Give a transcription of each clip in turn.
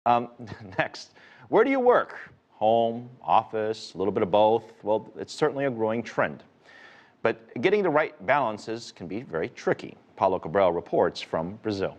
Next, where do you work? Home, office, a little bit of both? Well, it's certainly a growing trend. But getting the right balances can be very tricky. Paulo Cabral reports from Brazil.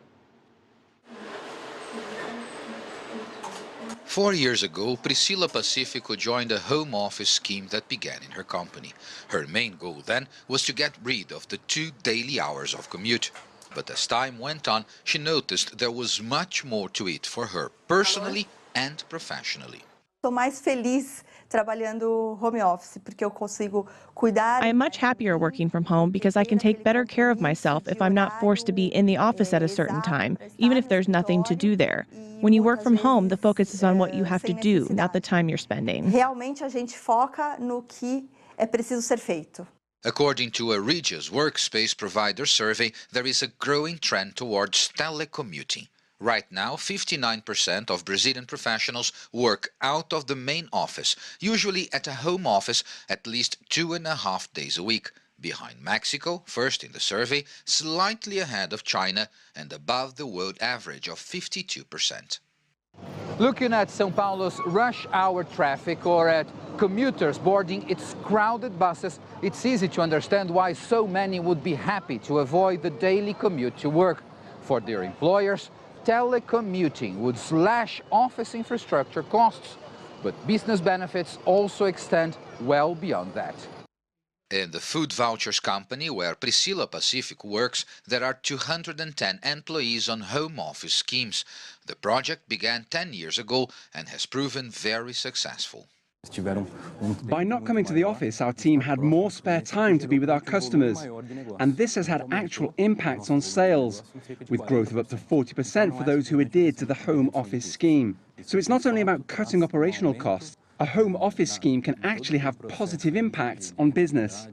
4 years ago, Priscila Pacifico joined a home office scheme that began in her company. Her main goal then was to get rid of the 2 daily hours of commute. But as time went on, she noticed there was much more to it for her, personally and professionally. Estou mais feliz trabalhando home office porque eu consigo cuidar. I am much happier working from home because I can take better care of myself if I'm not forced to be in the office at a certain time, even if there's nothing to do there. When you work from home, the focus is on what you have to do, not the time you're spending. Realmente a gente foca no que é preciso ser feito. According to a Regius workspace provider survey, there is a growing trend towards telecommuting. Right now, 59% of Brazilian professionals work out of the main office, usually at a home office at least 2.5 days a week. Behind Mexico, first in the survey, slightly ahead of China and above the world average of 52%. Looking at São Paulo's rush hour traffic or at commuters boarding its crowded buses, it's easy to understand why so many would be happy to avoid the daily commute to work. For their employers, telecommuting would slash office infrastructure costs, but business benefits also extend well beyond that. In the food vouchers company where Priscila Pacifico works, there are 210 employees on home office schemes. The project began 10 years ago and has proven very successful. By not coming to the office, our team had more spare time to be with our customers. And this has had actual impacts on sales, with growth of up to 40% for those who adhered to the home office scheme. So it's not only about cutting operational costs. A home office scheme can actually have positive impacts on business.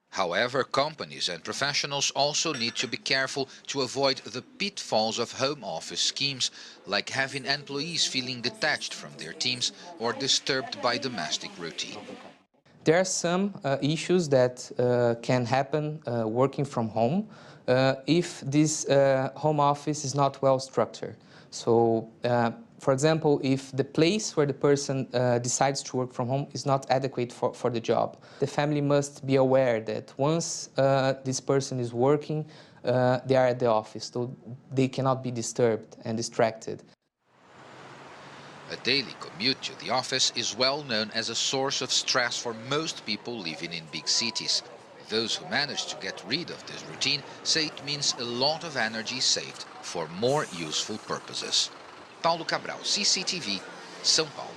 However, companies and professionals also need to be careful to avoid the pitfalls of home office schemes, like having employees feeling detached from their teams or disturbed by domestic routine. There are some issues that can happen working from home if this home office is not well structured. So, for example, if the place where the person decides to work from home is not adequate for the job, the family must be aware that once this person is working, they are at the office, so they cannot be disturbed and distracted. A daily commute to the office is well known as a source of stress for most people living in big cities. Those who manage to get rid of this routine say it means a lot of energy saved for more useful purposes. Paulo Cabral, CCTV, São Paulo.